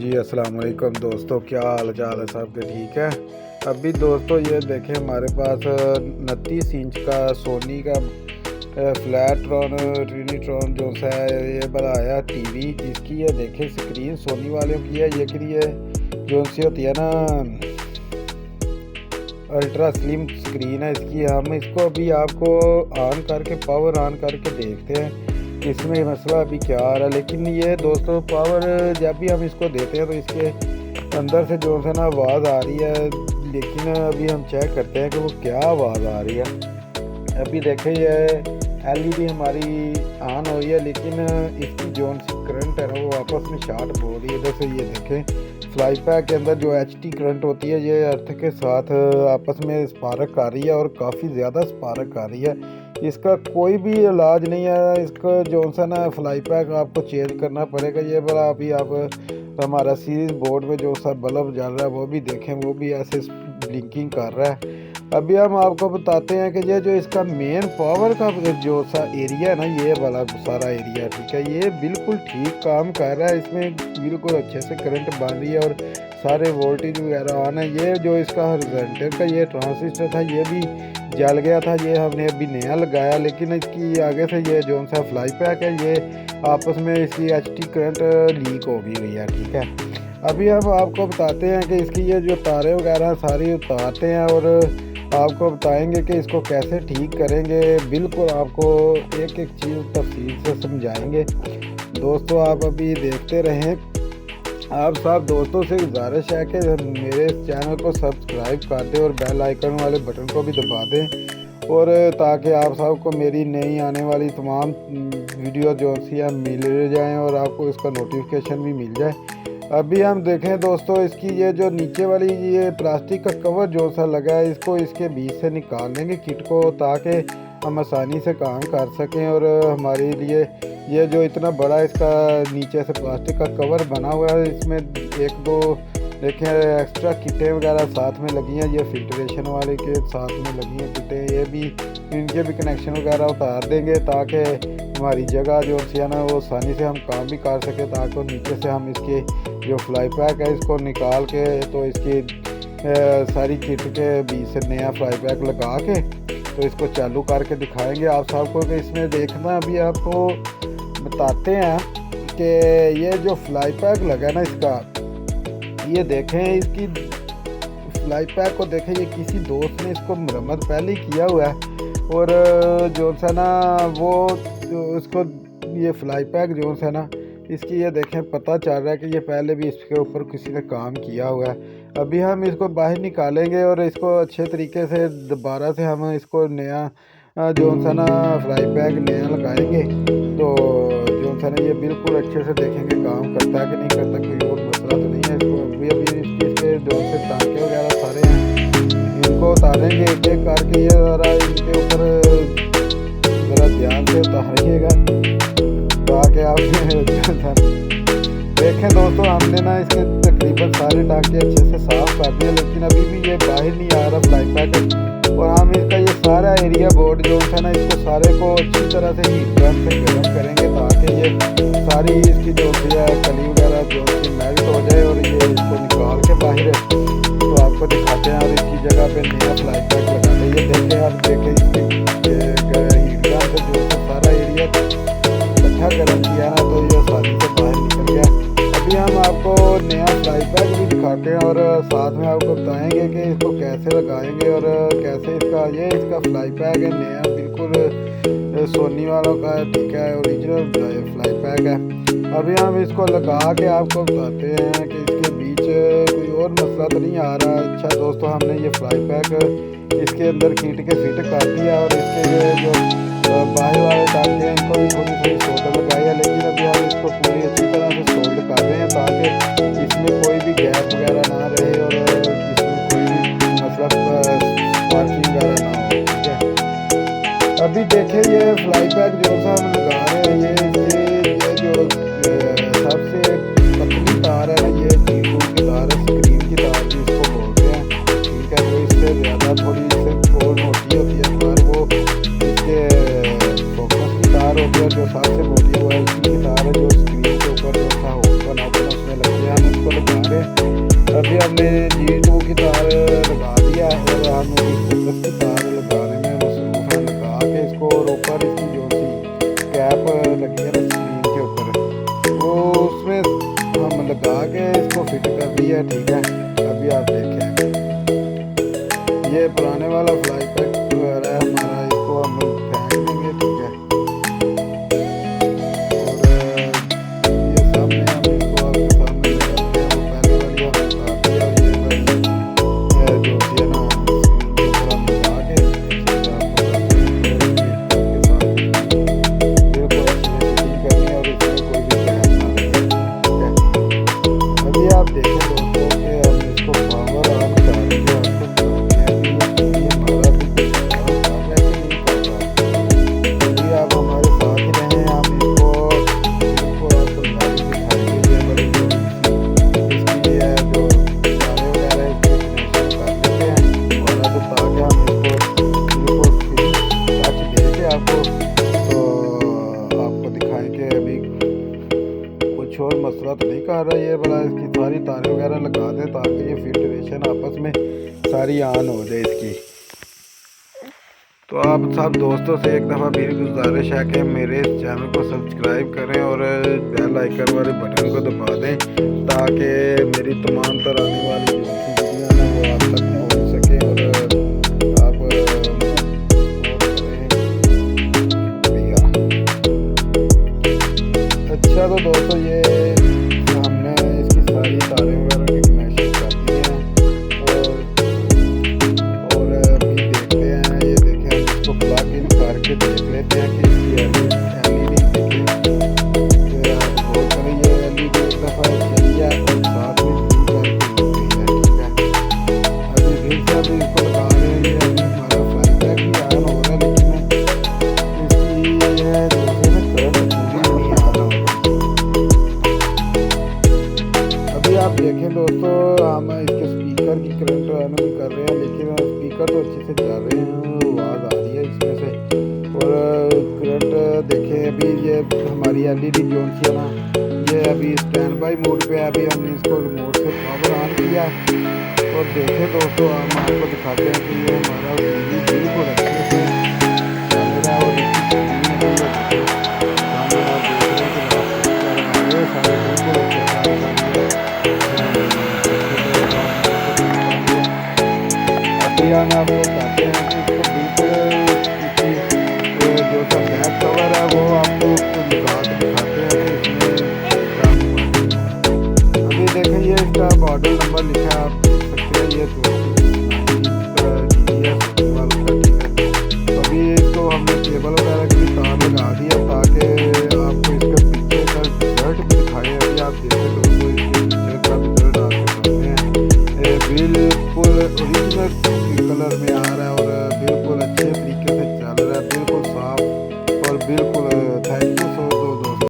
जी अस्सलाम वालेकुम दोस्तों, क्या हाल चाल है? सबके ठीक है? अभी दोस्तों ये देखें, हमारे पास 29 इंच का सोनी का फ्लैट्रॉन ट्रिनिट्रॉन जो सा है ये बड़ा आया टीवी। इसकी ये देखें स्क्रीन सोनी वालों की है, ये कि ये जो सी होती है ना अल्ट्रा स्लिम स्क्रीन है इसकी। हम इसको अभी आपको ऑन करके पावर ऑन करके देखते हैं इसमें मसला अभी क्या आ रहा है। लेकिन ये दोस्तों पावर जब भी हम इसको देते हैं तो इसके अंदर से जो है ना आवाज़ आ रही है, लेकिन अभी हम चेक करते हैं कि वो क्या आवाज़ आ रही है। अभी देखें ये एलईडी हमारी ऑन हुई है, लेकिन इसकी जो सी करंट है ना वो आपस में शॉर्ट हो रही है। इधर से ये देखें फ्लाई पैक के अंदर जो एचटी करंट होती है ये अर्थ के साथ आपस में स्पार्क आ रही है और काफ़ी ज़्यादा स्पार्क आ रही है। इसका कोई भी इलाज नहीं है। इसका जो सा ना फ्लाई पैक आपको चेंज करना पड़ेगा। ये बड़ा अभी आप हमारा सीरीज बोर्ड में जो सा बल्ब जल रहा है वो भी देखें, वो भी ऐसे ब्लिंकिंग कर रहा है। अभी हम आपको बताते हैं कि ये जो इसका मेन पावर का जो सा एरिया है ना, ये वाला सारा एरिया ठीक है, ये बिल्कुल ठीक काम कर रहा है। इसमें बिल्कुल अच्छे से करंट बन रही है और सारे वोल्टेज वगैरह ऑन है। ये जो इसका हॉरिजॉन्टल का ये ट्रांजिस्टर था ये भी जल गया था, ये हमने अभी नया लगाया। लेकिन इसकी आगे से ये जो सा फ्लाई पैक है ये आपस में इसकी एचटी करंट लीक हो गई हुई है ठीक है। अभी हम आपको बताते हैं कि इसकी ये जो तारे वगैरह सारी उतारते हैं और आपको बताएंगे कि इसको कैसे ठीक करेंगे। बिल्कुल आपको एक एक चीज़ तफसील से समझाएंगे। दोस्तों आप अभी देखते रहें। आप सब दोस्तों से गुजारिश है कि मेरे चैनल को सब्सक्राइब कर दें और बेल आइकन वाले बटन को भी दबा दें, और ताकि आप सबको मेरी नई आने वाली तमाम वीडियो जो सी है मिल जाएँ और आपको इसका नोटिफिकेशन भी मिल जाए। अभी हम देखें दोस्तों, इसकी ये जो नीचे वाली ये प्लास्टिक का कवर जो सा लगा है इसको इसके बीच से निकाल लेंगे किट को, ताकि हम आसानी से काम कर सकें। और हमारे लिए ये जो इतना बड़ा इसका नीचे से प्लास्टिक का कवर बना हुआ है, इसमें एक दो देखें एक्स्ट्रा किटें वगैरह साथ में लगी हैं। ये फिल्ट्रेशन वाले के साथ में लगी हैं किटें, ये भी इनके भी कनेक्शन वगैरह उतार देंगे ताकि हमारी जगह जो है ना वो आसानी से हम काम भी कर सकें। ताकि नीचे से हम इसके जो फ्लाई पैक है इसको निकाल के तो इसकी सारी किट के बीच से नया फ्लाई पैक लगा के तो इसको चालू करके दिखाएंगे आप सबको कि इसमें देखना। अभी आपको बताते हैं कि ये जो फ्लाई पैक लगा ना इसका, ये देखें इसकी फ्लाई पैक को देखें, ये किसी दोस्त ने इसको मरम्मत पहले ही किया हुआ है। और जो सा ना वो जो इसको ये फ्लाई पैक जो सा ना इसकी ये देखें पता चल रहा है कि ये पहले भी इसके ऊपर किसी ने काम किया हुआ है। अभी हम इसको बाहर निकालेंगे और इसको अच्छे तरीके से दोबारा से हम इसको नया जो सा ना फ्लाई पैक नया लगाएंगे तो जो सा ना ये बिल्कुल अच्छे से देखेंगे काम करता है कि नहीं करता, कोई और मसला तो नहीं है। इसको अभी इसके जो से टाँके वगैरह सारे हैं इनको उतारेंगे एक एक करके। ये ज़रा इनके ऊपर ज़रा ध्यान से उतारिएगा ताकि आप देखें। दोस्तों हमने ना इसके तकरीबन सारे टाँके अच्छे से साफ़ कर दिए, लेकिन अभी भी ये बाहर नहीं आ रहा फ्लाई पैक। और हम इसका ये सारा एरिया बोर्ड जो है ना इसको सारे को अच्छी तरह से हीट गन से गर्म करेंगे ताकि ये सारी इसकी जो है कली वगैरह जो कि मेल्ट हो जाए और ये इसको निकाल के बाहर तो आपको दिखाते हैं। और इसकी जगह पे नया फ्लाई पैक लगाते हैं। ये देखें आप देखें इसकी हीट गन से जो सारा एरिया इकट्ठा गर्म किया ना तो ये आसानी से बाहर निकल गया। अभी हम आपको नया फ्लाई पैक भी दिखाते हैं और साथ में आपको बताएंगे कि इसको कैसे लगाएंगे और कैसे इसका फ्लाई पैक है नया, बिल्कुल सोनी वालों का ठीक है, ओरिजिनल फ्लाई पैक है। अभी हम इसको लगा के आपको बताते हैं कि इसके बीच कोई और मसला तो नहीं आ रहा। अच्छा दोस्तों हमने ये फ्लाई पैक इसके अंदर कीट के फिट कर दिया और इसके जो बाहर वाले टाँके हैं इनको भी थोड़ी थोड़ी सोल्डर लगाई है। लेकिन अभी हम इसको पूरी अच्छी तरह से सोल्ड कर रहे हैं ताकि इसमें कोई भी गैप वगैरह ना रहे और इसमें कोई भी मतलब स्पार्किंग वगैरह ना हो ठीक है। अभी देखें ये फ्लाई पैक जो सा हम लगा रहे हैं ये जो सबसे पतली तार है ना, ये टीवी की तार है, स्क्रीन की तार भी इसको बोलते हैं ठीक है। वो इससे ज़्यादा थोड़ी इससे और मोटी होती है तार, वो इसके फोकस की तार होती है जो सबसे मोटी वो एलईडी की तार है जो स्क्रीन के ऊपर जो सा होगा ना उसमें लगती है। हम इसको और ऊपर इसकी जो सी कैप लगी है ना स्क्रीन के ऊपर, वो उसमें हम लगा के इसको फिट कर दिया है। ठीक है, अभी आप देखें ये पुराने वाला फ्लाई पैक वगैरह है हमारा, इसको हम फेंक देंगे। ठीक है, और ये सामने हम इसको आपके सामने लगाते हैं। वो पहले वाली हम लगा दिया, ये वाली जो सी है ना स्क्रीन के ऊपर हम लगा के इसको आपको बिल्कुल अच्छे से फिटिंग करनी है और इसमें कोई भी गैप ना लगे। ठीक है, अभी आप देखें दोस्तों कि हम इसको पावर ऑन करके आपको बताते हैं कि ये हमारा भी कुछ काम कर रहा है कि नहीं कर रहा। अभी आप हमारे साथ ही रहें, हम इसको आपको लाइव दिखाएंगे। ये बड़ी इसकी है जो तारे वगैरह इसके कनेक्शन कर लेते हैं और अब ताकि हम इसको बिल्कुल फिर टच दे के आपको दिखाएं कि अभी कुछ और मसला तो नहीं कर रहा। ये बड़ा इसकी सारी तारें वगैरह लगा दें ताकि ये फिल्ट्रेशन आपस में सारी ऑन हो जाए इसकी। तो आप सब दोस्तों से एक दफ़ा फिर गुजारिश है कि मेरे इस चैनल को सब्सक्राइब करें और बेल आइकन वाले बटन को दबा दें ताकि मेरी तमाम तरह आने वाली जो वीडियो है वो आप तक पहुँच सके और आप अच्छा। तो दोस्तों ये हमने इसकी सारी तारें वगैरह की कनेक्शन कर दी हैं और अभी देखते हैं, ये देखें हम इसको प्लग इन करके देख लेते हैं कि इसकी एलईडी देखें। आप गौर करें ये एलईडी एक दफ़ा चली है और साथ में ब्लू करके लग गई है। ठीक है, अभी फिर से अभी इसको लगा रहे हैं। ये अभी हमारा फ्लाई पैक भी ऑन हो रहा है लेकिन इसकी है दूसरे में करंट पूरी नहीं आ रहा। अभी आप देखें दोस्तों हम इसके स्पीकर की करंट ऑन भी कर रहे हैं लेकिन स्पीकर तो अच्छे से चल रहे हैं, आवाज़ आ रही है इसमें से। और करंट देखें अभी ये हमारी एलईडी जो सी है ना ये अभी स्टैंड बाई मोड पे है। अभी हमने इसको रिमोट से पावर ऑन किया और देखें दोस्तों हम आपको दिखाते हैं कि ये हमारा टीवी बिल्कुल अच्छे से चल रहा है और इसकी स्क्रीन भी सामने आप देख रहे हैं कि सारे बिल्कुल अच्छे काम कर रही है। अभी हम आपको बताते हैं कि इसको बिल्कुल इसकी जो सा बैक कवर है वो आपको लगा के दिखाते हैं कि इसमें काम हुआ। अभी देखें ये इसका मॉडल नंबर लिखा है, आप देख सकते हैं ये 20 वाला का। ठीक है, तो अभी इसको हमने केबल वगैरह की तार लगा दिया ताकि आपको इसका पीछे का रिजल्ट भी दिखाए। अभी आप देखें दोस्तों इसके पीछे का रिजल्ट आपको करते हैं बिल्कुल ओरिजिनल कलर में आ रहा है और बिल्कुल